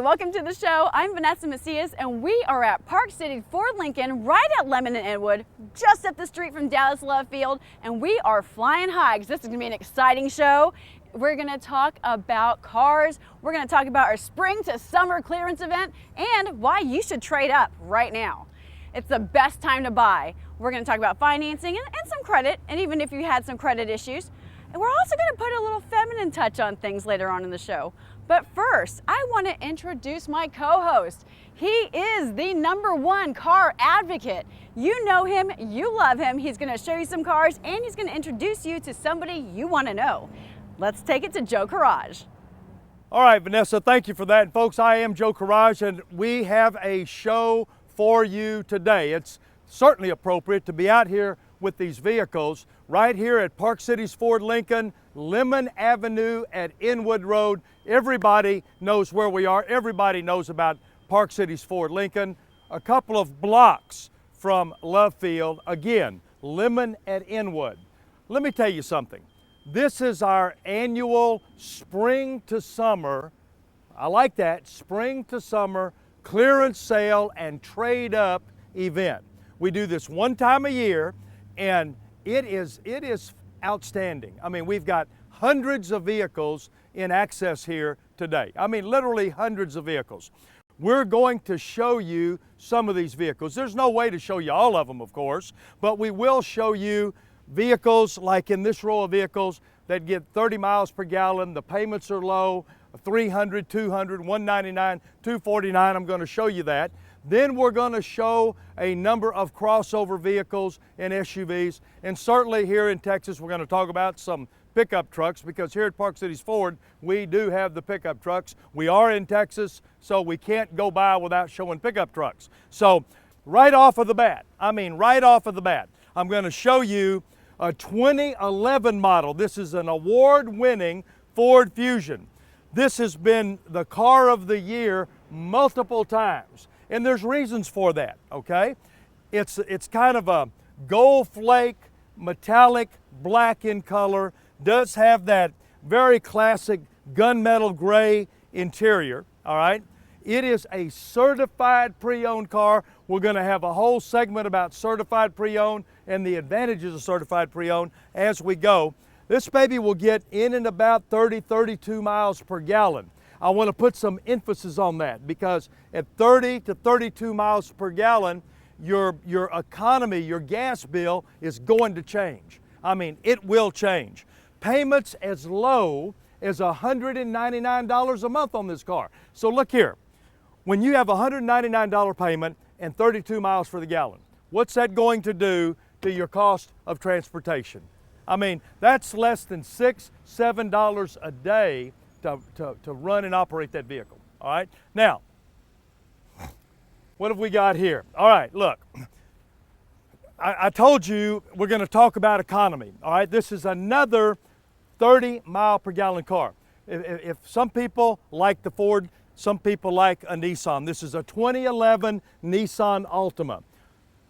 welcome to the show. I'm Vanessa Macais, and we are at Park City Ford Lincoln, right at Lemon Inwood, just up the street from Dallas Love Field, and we are flying high because this is going to be an exciting show. We're going to talk about cars, we're going to talk about our spring to summer clearance event, and why you should trade up right now. It's the best time to buy. We're going to talk about financing and some credit, and even if you had some credit issues. And we're also going to put a little feminine touch on things later on in the show. But first, I want to introduce my co-host. He is the #1 car advocate. You know him, you love him. He's going to show you some cars, and he's going to introduce you to somebody you want to know. Let's take it to Joe Courrege. All right, Vanessa, thank you for that. And folks, I am Joe Courrege, and we have a show for you today. It's certainly appropriate to be out here with these vehicles right here at Park City's Ford Lincoln, Lemon Avenue at Inwood Road. Everybody knows where we are. Everybody knows about Park City's Ford Lincoln. A couple of blocks from Love Field. Again, Lemon at Inwood. Let me tell you something. This is our annual spring to summer, I like that, spring to summer clearance sale and trade up event. We do this one time a year, and it is outstanding. I mean, we've got hundreds of vehicles in access here today. I mean, literally hundreds of vehicles. We're going to show you some of these vehicles. There's no way to show you all of them, of course, but we will show you vehicles like in this row of vehicles that get 30 miles per gallon. The payments are low, 300, 200, 199, 249. I'm going to show you that. Then we're going to show a number of crossover vehicles and SUVs. And certainly here in Texas, we're going to talk about some pickup trucks, because here at Park City's Ford, we do have the pickup trucks. We are in Texas, so we can't go by without showing pickup trucks. So right off of the bat, I'm going to show you a 2011 model. This is an award-winning Ford Fusion. This has been the car of the year multiple times. And there's reasons for that, okay? It's kind of a gold flake, metallic black in color, does have that very classic gunmetal gray interior, all right? It is a certified pre-owned car. We're gonna have a whole segment about certified pre-owned and the advantages of certified pre-owned as we go. This baby will get in and about 30, 32 miles per gallon. I want to put some emphasis on that, because at 30 to 32 miles per gallon, your economy, your gas bill is going to change. I mean, it will change. Payments as low as $199 a month on this car. So look here, when you have a $199 payment and 32 miles for the gallon, what's that going to do to your cost of transportation? I mean, that's less than $6, $7 a day to run and operate that vehicle, all right? Now, what have we got here? All right, look, I told you we're gonna talk about economy, all right? This is another 30 mile per gallon car. If some people like the Ford, some people like a Nissan. This is a 2011 Nissan Altima.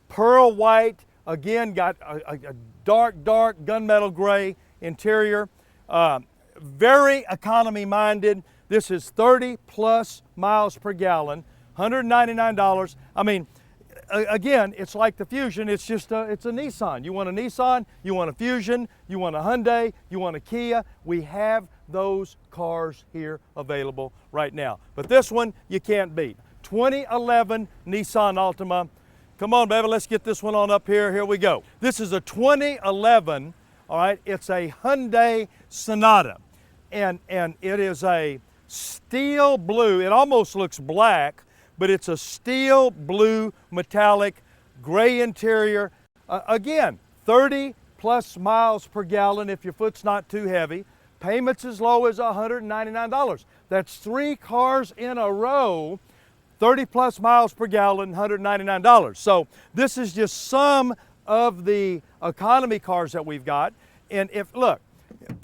Pearl white, again, got a dark gunmetal gray interior. Very economy minded. This is 30 plus miles per gallon, $199. I mean, again, it's like the Fusion. It's just it's a Nissan. You want a Nissan, you want a Fusion, you want a Hyundai, you want a Kia. We have those cars here available right now. But this one you can't beat. 2011 Nissan Altima. Come on, baby, let's get this one on up here. Here we go. This is a 2011, all right, it's a Hyundai Sonata. And it is a steel blue. It almost looks black, but it's a steel blue metallic gray interior. Again, 30 plus miles per gallon if your foot's not too heavy. Payments as low as $199. That's 3 cars in a row, 30 plus miles per gallon, $199. So this is just some of the economy cars that we've got. And look,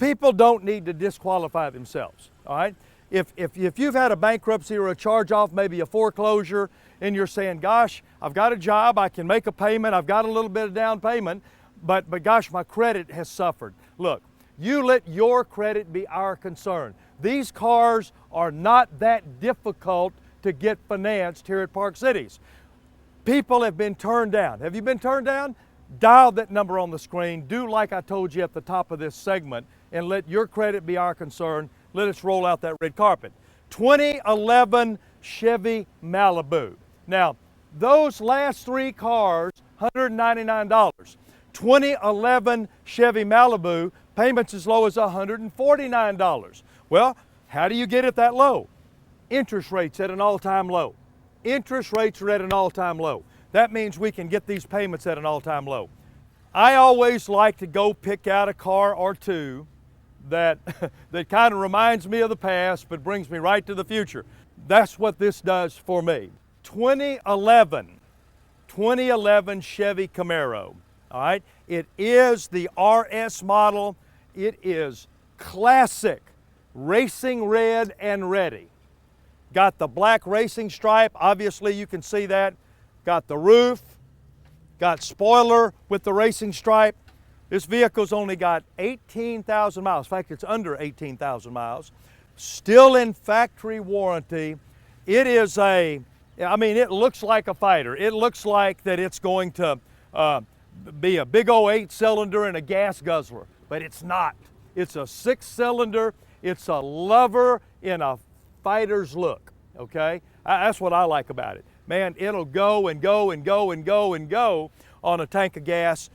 people don't need to disqualify themselves, all right? If you've had a bankruptcy or a charge-off, maybe a foreclosure, and you're saying, gosh, I've got a job, I can make a payment, I've got a little bit of down payment, but gosh, my credit has suffered. Look, You let your credit be our concern. These cars are not that difficult to get financed here at Park Cities. People have been turned down. Have you been turned down? Dial that number on the screen. Do like I told you at the top of this segment and let your credit be our concern. Let us roll out that red carpet. 2011 Chevy Malibu. Now, those last three cars, $199. 2011 Chevy Malibu, payments as low as $149. Well, how do you get it that low? Interest rates at an all-time low. Interest rates are at an all-time low. That means we can get these payments at an all-time low. I always like to go pick out a car or two that, that kind of reminds me of the past but brings me right to the future. That's what this does for me. 2011 Chevy Camaro. All right, it is the RS model. It is classic, racing red and ready. Got the black racing stripe, obviously you can see that. Got the roof, got spoiler with the racing stripe. This vehicle's only got 18,000 miles. In fact, it's under 18,000 miles. Still in factory warranty. It is it looks like a fighter. It looks like that it's going to be a big old 8-cylinder and a gas guzzler, but it's not. It's a 6-cylinder. It's a lover in a fighter's look, okay? That's what I like about it. Man, it'll go and go and go and go and go on a tank of gas.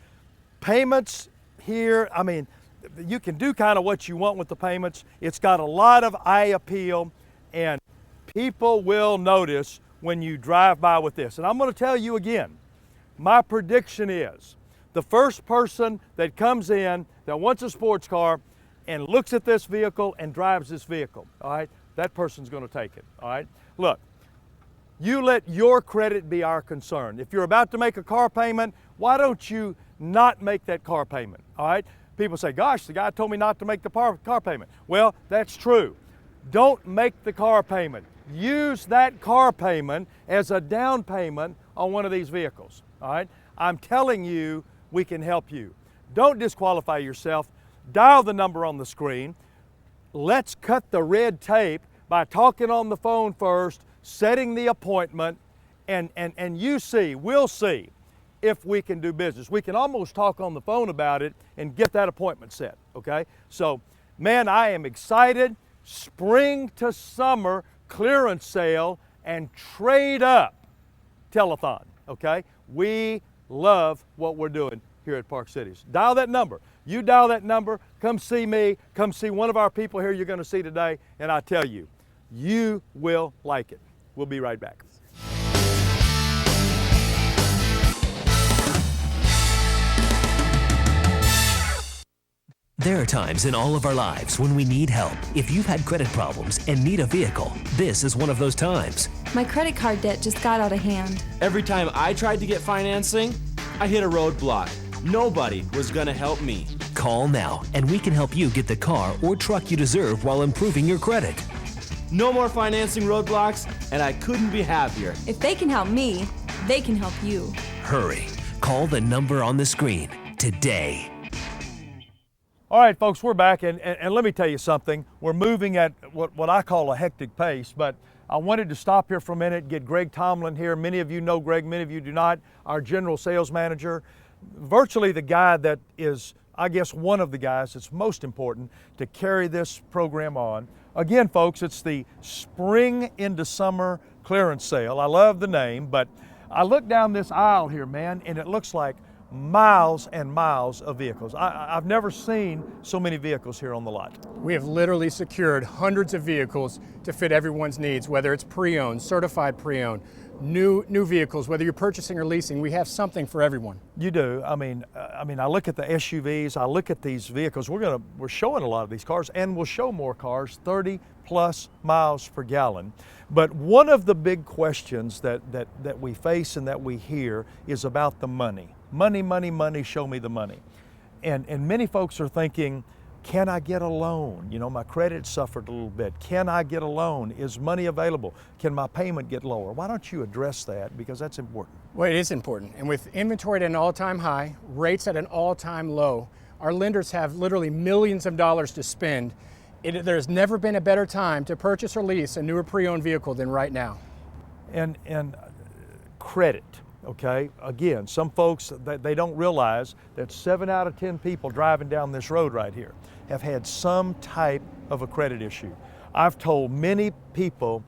Payments here, you can do kind of what you want with the payments. It's got a lot of eye appeal, and people will notice when you drive by with this. And I'm going to tell you again, my prediction is the first person that comes in that wants a sports car and looks at this vehicle and drives this vehicle, all right, that person's going to take it, all right? Look, you let your credit be our concern. If you're about to make a car payment, why don't you not make that car payment, all right? People say, gosh, the guy told me not to make the car payment. Well, that's true. Don't make the car payment. Use that car payment as a down payment on one of these vehicles, all right? I'm telling you, we can help you. Don't disqualify yourself. Dial the number on the screen. Let's cut the red tape by talking on the phone first, setting the appointment, and we'll see if we can do business. We can almost talk on the phone about it and get that appointment set, okay? So, man, I am excited. Spring to summer clearance sale and trade up telethon, okay? We love what we're doing here at Park Cities. Dial that number. You dial that number, come see me, come see one of our people here you're going to see today, and I tell you, you will like it. We'll be right back. There are times in all of our lives when we need help. If you've had credit problems and need a vehicle, this is one of those times. My credit card debt just got out of hand. Every time I tried to get financing, I hit a roadblock. Nobody was gonna help me. Call now and we can help you get the car or truck you deserve while improving your credit. No more financing roadblocks, and I couldn't be happier. If they can help me, they can help you. Hurry. Call the number on the screen today. All right, folks, we're back, and let me tell you something. We're moving at what I call a hectic pace, but I wanted to stop here for a minute, get Greg Tomlin here. Many of you know Greg, many of you do not. Our general sales manager, virtually the guy that is, I guess, one of the guys that's most important to carry this program on. Again, folks, it's the Spring into Summer clearance sale. I love the name, but I look down this aisle here, man, and it looks like miles and miles of vehicles. I've never seen so many vehicles here on the lot. We have literally secured hundreds of vehicles to fit everyone's needs, whether it's pre-owned, certified pre-owned, new vehicles, whether you're purchasing or leasing. We have something for everyone. You do. I mean, I look at the SUVs, I look at these vehicles. We're showing a lot of these cars, and we'll show more cars, 30 plus miles per gallon. But one of the big questions that we face and that we hear is about the money. Money, money, money, show me the money. And many folks are thinking, can I get a loan? You know, my credit suffered a little bit. Can I get a loan? Is money available? Can my payment get lower? Why don't you address that? Because that's important. Well, it is important. And with inventory at an all-time high, rates at an all-time low, Our lenders have literally millions of dollars to spend. There's never been a better time to purchase or lease a newer pre-owned vehicle than right now. And credit, okay? Again, some folks, they don't realize that 7 out of 10 people driving down this road right here have had some type of a credit issue. I've told many people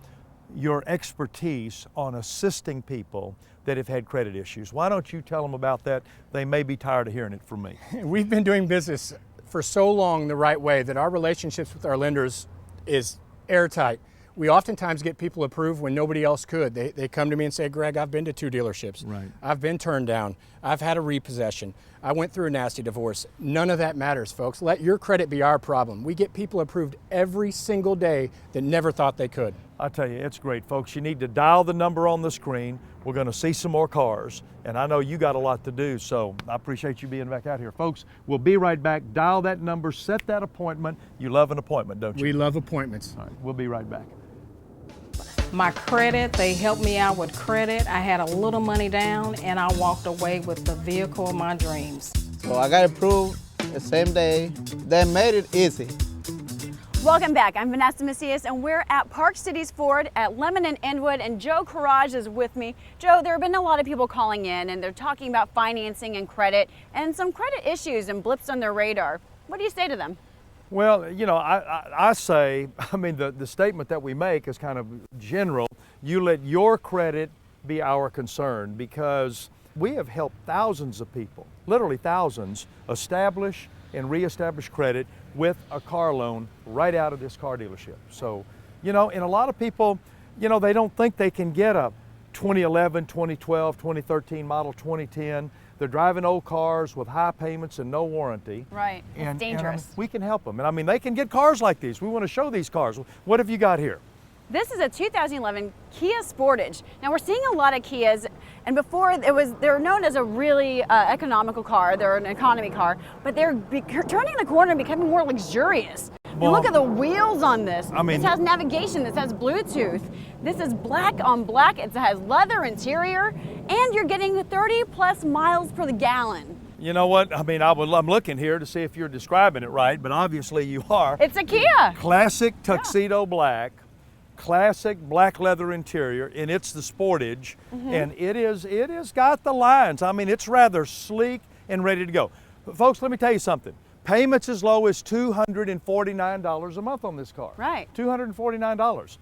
your expertise on assisting people that have had credit issues. Why don't you tell them about that? They may be tired of hearing it from me. We've been doing business for so long the right way that our relationships with our lenders is airtight. We oftentimes get people approved when nobody else could. They come to me and say, Greg, I've been to 2 dealerships. Right. I've been turned down. I've had a repossession. I went through a nasty divorce. None of that matters, folks. Let your credit be our problem. We get people approved every single day that never thought they could. I tell you, it's great, folks. You need to dial the number on the screen. We're going to see some more cars, and I know you got a lot to do, so I appreciate you being back out here. Folks, we'll be right back. Dial that number, set that appointment. You love an appointment, don't you? We love appointments. All right, we'll be right back. My credit, they helped me out with credit. I had a little money down and I walked away with the vehicle of my dreams. So I got approved the same day. They made it easy. Welcome back. I'm Vanessa Macais, and we're at Park Cities Ford at Lemon and Inwood, and Joe Courrege is with me. Joe, there have been a lot of people calling in, and they're talking about financing and credit, and some credit issues and blips on their radar. What do you say to them? Well, you know, I say, I mean, the statement that we make is kind of general. You let your credit be our concern, because we have helped thousands of people, literally thousands, establish and reestablish credit with a car loan right out of this car dealership. So, you know, and a lot of people, you know, they don't think they can get a 2011, 2012, 2013 model, 2010. They're driving old cars with high payments and no warranty. Right, it's dangerous. We can help them. And I mean, they can get cars like these. We want to show these cars. What have you got here? This is a 2011 Kia Sportage. Now we're seeing a lot of Kias, and before they're known as a really economical car. They're an economy car, but they're turning the corner and becoming more luxurious. Well, look at the wheels on this. I mean, this has navigation, this has Bluetooth. This is black on black. It has leather interior, and you're getting 30 plus miles per the gallon. You know what? I mean, I'm looking here to see if you're describing it right, but obviously you are. It's a Kia. Classic tuxedo black. Classic black leather interior, and it's the Sportage, and it is got the lines. I mean, it's rather sleek and ready to go. But folks, let me tell you something. Payments as low as $249 a month on this car. Right. $249.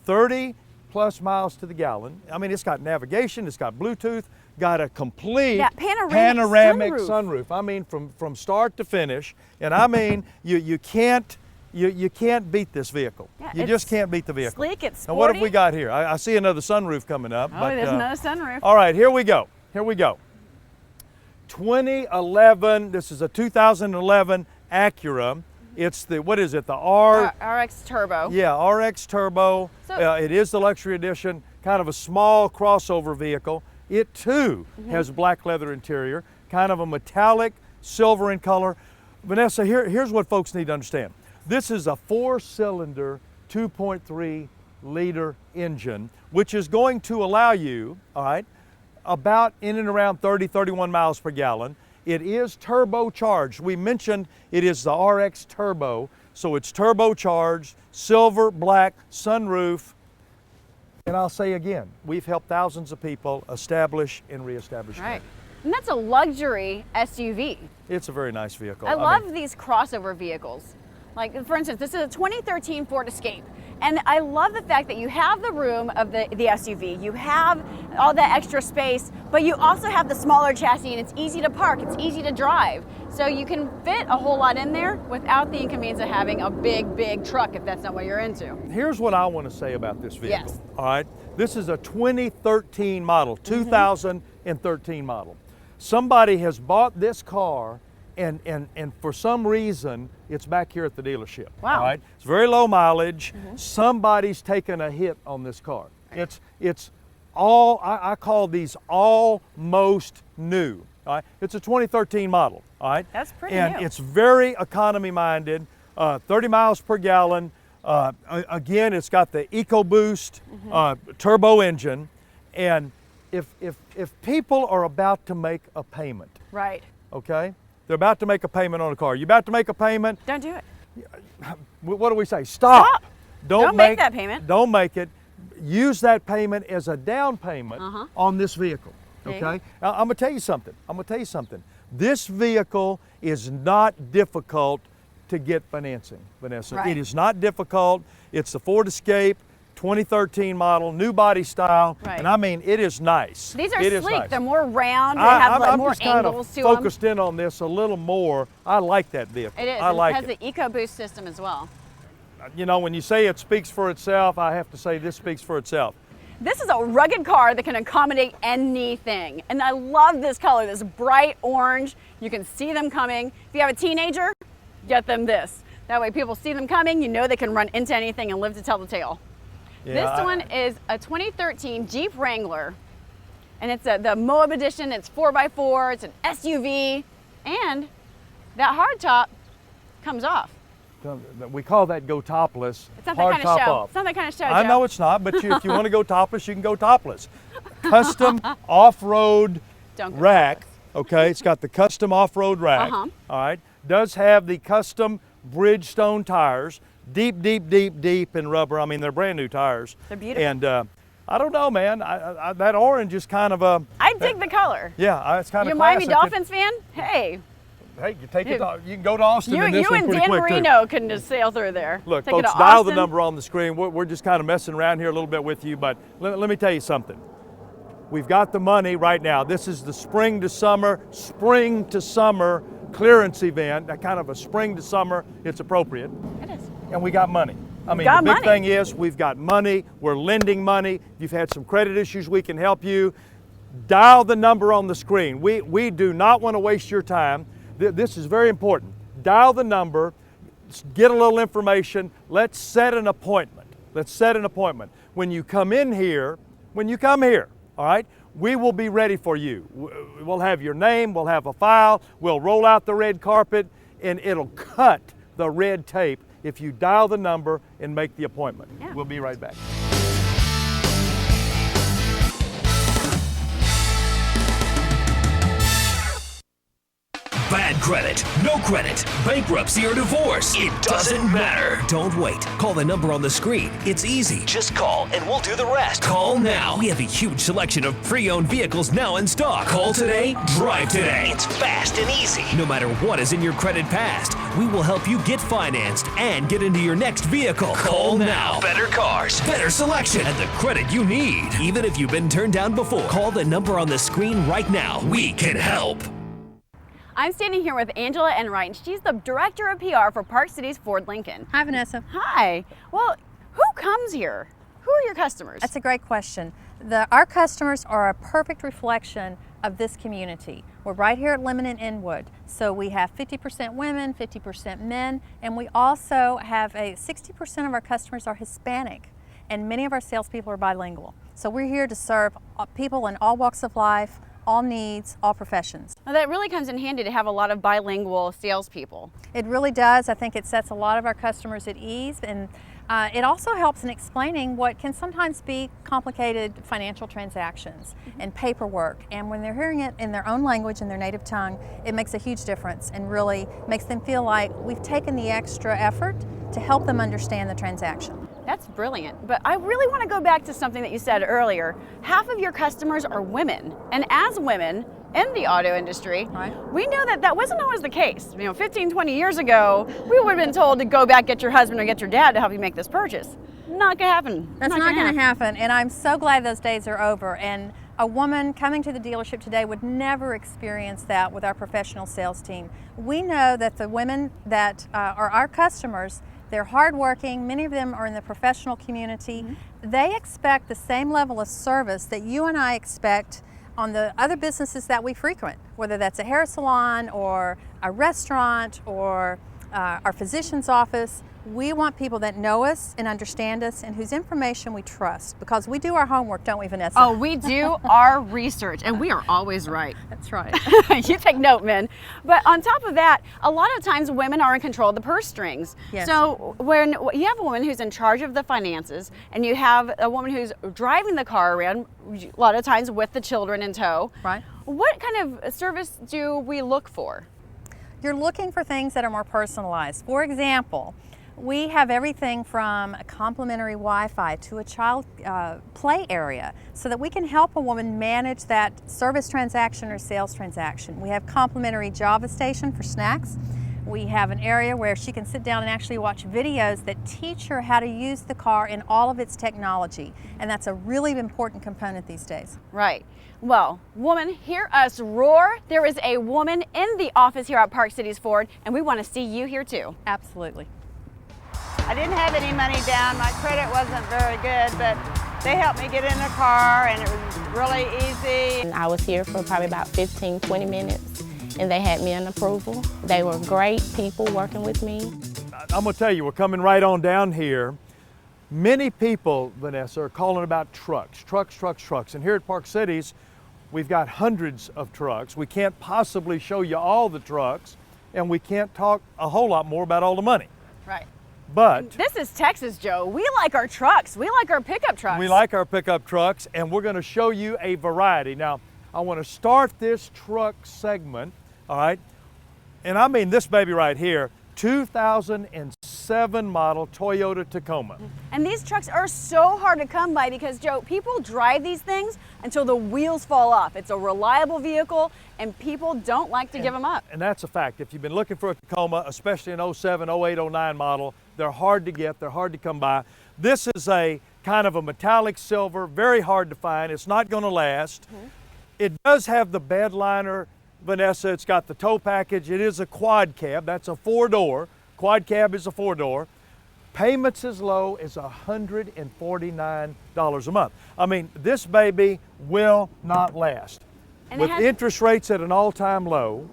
30 plus miles to the gallon. I mean, it's got navigation, it's got Bluetooth, got a complete panoramic sunroof. I mean, from start to finish. And I mean, you can't beat this vehicle. Yeah, you just can't beat the vehicle. Sleek, it's sporty. Now, what have we got here? I see another sunroof coming up. Oh, but, there's another sunroof. All right, here we go. Here we go. 2011, this is a 2011 Acura. It's the, what is it, the RX Turbo. Yeah, RX Turbo. So, it is the luxury edition, kind of a small crossover vehicle. It too has black leather interior, kind of a metallic silver in color. Vanessa, here's what folks need to understand. This is a 4-cylinder, 2.3 liter engine, which is going to allow you, all right, about in and around 30, 31 miles per gallon. It is turbocharged. We mentioned it is the RX Turbo, so it's turbocharged, silver, black, sunroof. And I'll say again, we've helped thousands of people establish and reestablish credit. right. And that's a luxury SUV. It's a very nice vehicle. I love these crossover vehicles. Like, for instance, this is a 2013 Ford Escape. And I love the fact that you have the room of the SUV, you have all that extra space, but you also have the smaller chassis, and it's easy to park, it's easy to drive. So you can fit a whole lot in there without the inconvenience of having a big truck if that's not what you're into. Here's what I want to say about this vehicle. Yes. All right. This is a 2013 model, 2013 model. Somebody has bought this car and for some reason it's back here at the dealership. Wow. All right. It's very low mileage. Somebody's taken a hit on this car. It's all, I call these almost new. All right. It's a 2013 model. All right. That's pretty and new. It's very economy minded, 30 miles per gallon. Again, it's got the EcoBoost turbo engine. And if people are about to make a payment, Right. okay, They're about to make a payment on a car. You're about to make a payment. Don't do it. What do we say? Stop. Don't make that payment. Don't make it. Use that payment as a down payment on this vehicle. Okay? Now, I'm going to tell you something. This vehicle is not difficult to get financing, Vanessa. Right. It is not difficult. It's the Ford Escape 2013 model, new body style, and I mean, it is nice. These are it sleek. Nice. They're more round. They have like I'm more just kind angles of to them. focused in on this a little more. I like that vehicle. It is. I like it has the EcoBoost system as well. You know, when you say it speaks for itself, I have to say this speaks for itself. This is a rugged car that can accommodate anything. And I love this color, this bright orange. You can see them coming. If you have a teenager, get them this. That way people see them coming, you know they can run into anything and live to tell the tale. Yeah, this one is a 2013 Jeep Wrangler. And it's the Moab edition, it's 4x4, it's an SUV, and that hardtop comes off. We call that go topless. It's not that kind of show. Off. It's not that kind of show, I Joe. know it's not, but if you want to go topless, you can go topless. Custom off-road rack. Okay, it's got the custom off-road rack. All right, does have the custom Bridgestone tires, deep in rubber. I mean, they're brand new tires. They're beautiful. And I don't know, man. That orange is kind of a. I dig the color. Yeah, it's kind of. You a Miami Dolphins fan? Hey. Hey, you take it. You can go to Austin. You in this and one Dan quick Marino too. can just sail through there. Look, take it folks, to dial the Austin. number on the screen. We're just kind of messing around here a little bit with you, but let me tell you something. We've got the money right now. This is the spring to summer clearance event. That kind of a spring to summer. It's appropriate. It is. And we got money. I mean, the big thing is we've got money. We're lending money. If you've had some credit issues, we can help you. Dial the number on the screen. We do not want to waste your time. This is very important. Dial the number, get a little information. Let's set an appointment. When you come here, all right, we will be ready for you. We'll have your name, we'll have a file, we'll roll out the red carpet, and it'll cut the red tape if you dial the number and make the appointment. Yeah. We'll be right back. Bad credit, no credit, bankruptcy or divorce. It doesn't matter. Don't wait. Call the number on the screen. It's easy. Just call and we'll do the rest. Call now. We have a huge selection of pre-owned vehicles now in stock. Call today, drive today. It's fast and easy. No matter what is in your credit past, we will help you get financed and get into your next vehicle. Call now. Better cars, better selection, and the credit you need. Even if you've been turned down before, call the number on the screen right now. We can help. I'm standing here with Angela Enright, and she's the Director of PR for Park City's Ford Lincoln. Hi, Vanessa. Hi. Well, who comes here? Who are your customers? That's a great question. Our customers are a perfect reflection of this community. We're right here at Lemon Inwood, so we have 50% women, 50% men, and we also have 60% of our customers are Hispanic, and many of our salespeople are bilingual. So we're here to serve people in all walks of life, all needs, all professions. Now that really comes in handy to have a lot of bilingual salespeople. It really does. I think it sets a lot of our customers at ease, and it also helps in explaining what can sometimes be complicated financial transactions and paperwork. And when they're hearing it in their own language, in their native tongue, it makes a huge difference and really makes them feel like we've taken the extra effort to help them understand the transaction. That's brilliant, but I really want to go back to something that you said earlier. Half of your customers are women, and as women in the auto industry, we know that wasn't always the case. 15, 20 years ago, we would have been told to go back, get your husband or get your dad to help you make this purchase. Not gonna happen. That's not gonna happen, and I'm so glad those days are over. And a woman coming to the dealership today would never experience that with our professional sales team. We know that the women that are our customers, they're hardworking. Many of them are in the professional community. They expect the same level of service that you and I expect on the other businesses that we frequent, whether that's a hair salon or a restaurant or our physician's office. We want people that know us and understand us and whose information we trust, because we do our homework, don't we, Vanessa? Oh, we do our research, and we are always right. That's right. You take note, men. But on top of that, a lot of times women are in control of the purse strings. Yes. So when you have a woman who's in charge of the finances, and you have a woman who's driving the car around, a lot of times with the children in tow, Right. what kind of service do we look for? You're looking for things that are more personalized. For example, we have everything from a complimentary Wi-Fi to a child play area so that we can help a woman manage that service transaction or sales transaction. We have complimentary Java station for snacks. We have an area where she can sit down and actually watch videos that teach her how to use the car in all of its technology. And that's a really important component these days. Right. Well, woman, hear us roar. There is a woman in the office here at Park Cities Ford, and we want to see you here too. Absolutely. I didn't have any money down. My credit wasn't very good, but they helped me get in the car, and it was really easy. And I was here for probably about 15, 20 minutes, and they had me an approval. They were great people working with me. I'm gonna tell you, we're coming right on down here. Many people, Vanessa, are calling about trucks. And here at Park Cities, we've got hundreds of trucks. We can't possibly show you all the trucks, and we can't talk a whole lot more about all the money. Right. But this is Texas, Joe. We like our trucks. We like our pickup trucks. we like our pickup trucks, and we're going to show you a variety. Now, I want to start this truck segment, all right? And I mean this baby right here, 2007 model Toyota Tacoma. And these trucks are so hard to come by because, Joe, people drive these things until the wheels fall off. It's a reliable vehicle, and people don't like to give them up. And that's a fact. If you've been looking for a Tacoma, especially an 07, 08, 09 model, they're hard to get, they're hard to come by. This is a kind of a metallic silver, very hard to find. It's not going to last. It does have the bed liner, Vanessa. It's got the tow package. It is a quad cab. That's a 4-door. Quad cab is a 4-door. Payments as low as $149 a month. I mean, this baby will not last. And with interest rates at an all-time low,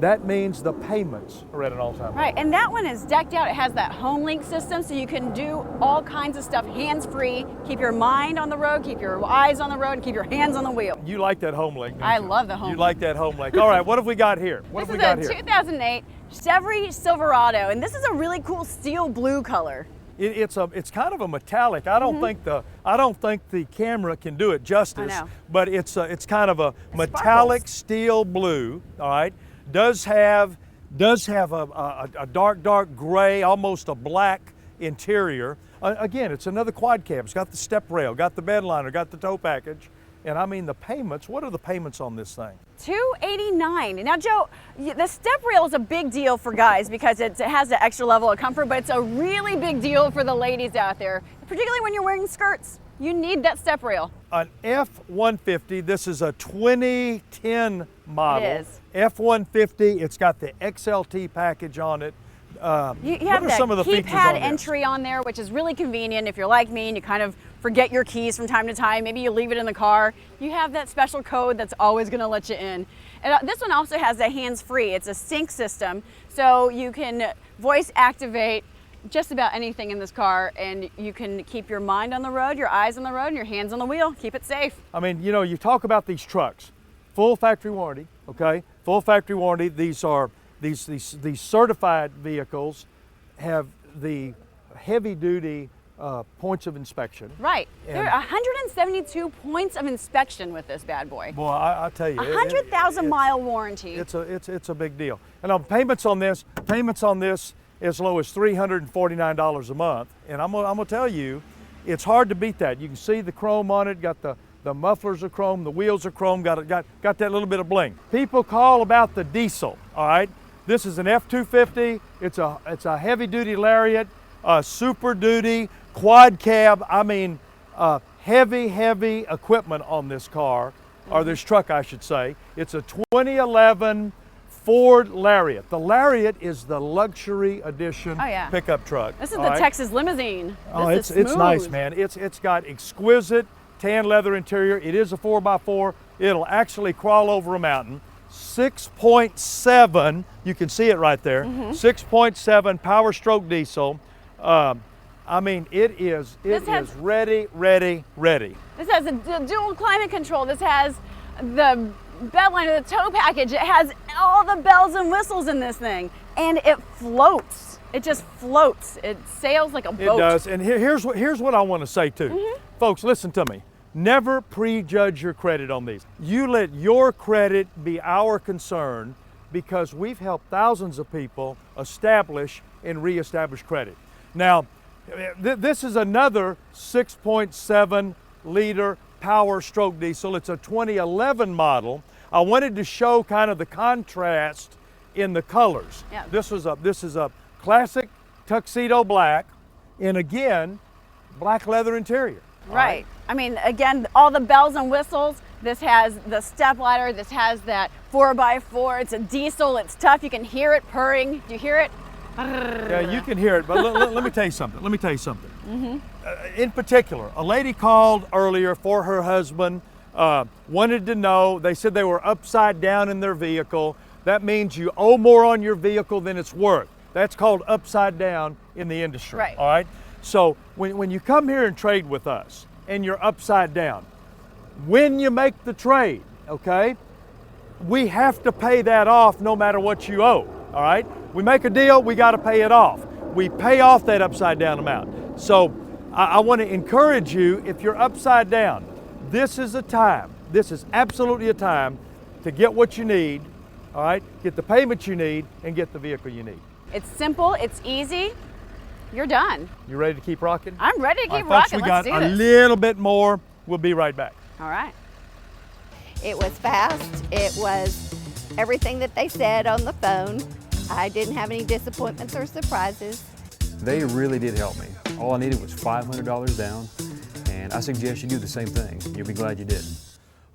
that means the payments are at an all-time low. Right, and that one is decked out. It has that home link system, so you can do all kinds of stuff hands-free. Keep your mind on the road, keep your eyes on the road, and keep your hands on the wheel. You like that home link, don't I you? love the home You link. like that home link. All right, what have we got here? This is a 2008 Chevy Silverado, and this is a really cool steel blue color. It's kind of a metallic. I don't think the camera can do it justice. I know. But it's kind of a metallic steel blue. All right, does have a dark gray, almost a black interior. Again, it's another quad cab. It's got the step rail, got the bed liner, got the tow package. And I mean the payments, what are the payments on this thing? $289. Now, Joe, the step rail is a big deal for guys because it has an extra level of comfort, but it's a really big deal for the ladies out there, particularly when you're wearing skirts. You need that step rail. An F-150, this is a 2010 model. It is. F-150, it's got the XLT package on it. You what have are the some of the features keypad on this? entry on there, which is really convenient if you're like me and you kind of forget your keys from time to time. Maybe you leave it in the car. You have that special code that's always going to let you in. And this one also has a hands-free. It's a sync system, so you can voice activate just about anything in this car, and you can keep your mind on the road, your eyes on the road, and your hands on the wheel. Keep it safe. I mean, you know, you talk about these trucks, full factory warranty, okay? Full factory warranty. These are these certified vehicles have the heavy-duty points of inspection. Right. There are 172 points of inspection with this bad boy. Boy, I tell you, 100,000 mile warranty. It's a big deal. And on payments on this as low as $349 a month. And I'm gonna tell you, it's hard to beat that. You can see the chrome on it. Got the mufflers are chrome, the wheels are chrome. Got that little bit of bling. People call about the diesel. All right. This is an F-250. It's a heavy-duty Lariat, super duty quad cab. I mean, heavy equipment on this car, or this truck, I should say. It's a 2011 Ford Lariat. The Lariat is the luxury edition pickup truck. This is the Texas limousine. It's nice, man. It's got exquisite tan leather interior. It is a 4x4. It'll actually crawl over a mountain. 6.7, you can see it right there, 6.7 Power Stroke diesel. I mean, it is ready. This has a dual climate control. This has the bed liner, the tow package. It has all the bells and whistles in this thing, and it floats. It just floats. It sails like a boat. It does, and here's what I want to say too. Folks, listen to me. Never prejudge your credit on these. You let your credit be our concern, because we've helped thousands of people establish and reestablish credit. Now, this is another 6.7 liter Power Stroke diesel. It's a 2011 model. I wanted to show kind of the contrast in the colors. Yeah. This is a classic tuxedo black, and again, black leather interior. Right. I mean, again, all the bells and whistles. This has the step ladder. This has that 4x4. It's a diesel. It's tough. You can hear it purring. Do you hear it? Yeah, you can hear it, but let me tell you something. Let me tell you something. In particular, a lady called earlier for her husband, wanted to know, they said they were upside down in their vehicle. That means you owe more on your vehicle than it's worth. That's called upside down in the industry. Right. All right. So when you come here and trade with us and you're upside down, when you make the trade, okay, we have to pay that off no matter what you owe. All right. We make a deal, we got to pay it off. We pay off that upside down amount. So I want to encourage you, if you're upside down, this is a time, this is absolutely a time to get what you need, all right, get the payment you need, and get the vehicle you need. It's simple. It's easy. You're done. You ready to keep rocking? I'm ready to All keep right, folks, rocking. we Let's got do a this. little bit more. We'll be right back. All right. It was fast. It was everything that they said on the phone. I didn't have any disappointments or surprises. They really did help me. All I needed was $500 down, and I suggest you do the same thing. You'll be glad you did.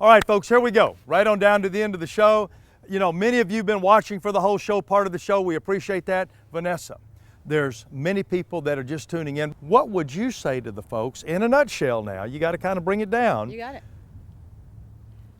All right, folks, here we go. Right on down to the end of the show. You know, many of you have been watching for the whole show, part of the show. We appreciate that. Vanessa, there's many people that are just tuning in. What would you say to the folks in a nutshell now? You got to kind of bring it down. You got it.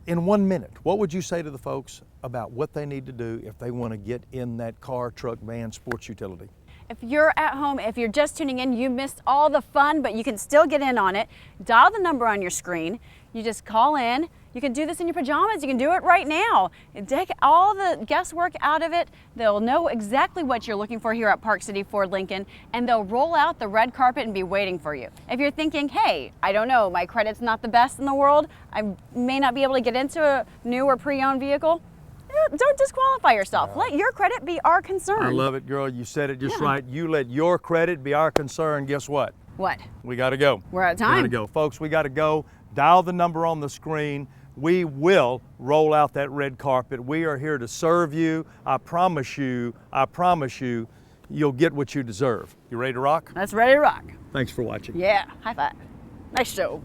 In 1 minute, what would you say to the folks about what they need to do if they want to get in that car, truck, van, sports utility? If you're at home, if you're just tuning in, you missed all the fun, but you can still get in on it. Dial the number on your screen. You just call in. You can do this in your pajamas. You can do it right now. Take all the guesswork out of it. They'll know exactly what you're looking for here at Park City Ford Lincoln, and they'll roll out the red carpet and be waiting for you. If you're thinking, hey, I don't know, my credit's not the best in the world, I may not be able to get into a new or pre-owned vehicle, don't disqualify yourself. Let your credit be our concern. I love it, girl. You said it just right. You let your credit be our concern. Guess what? What? We got to go. We're out of time. We got to go. Folks, we got to go. Dial the number on the screen. We will roll out that red carpet. We are here to serve you. I promise you, you'll get what you deserve. You ready to rock? That's ready to rock. Thanks for watching. Yeah, high five. Nice show.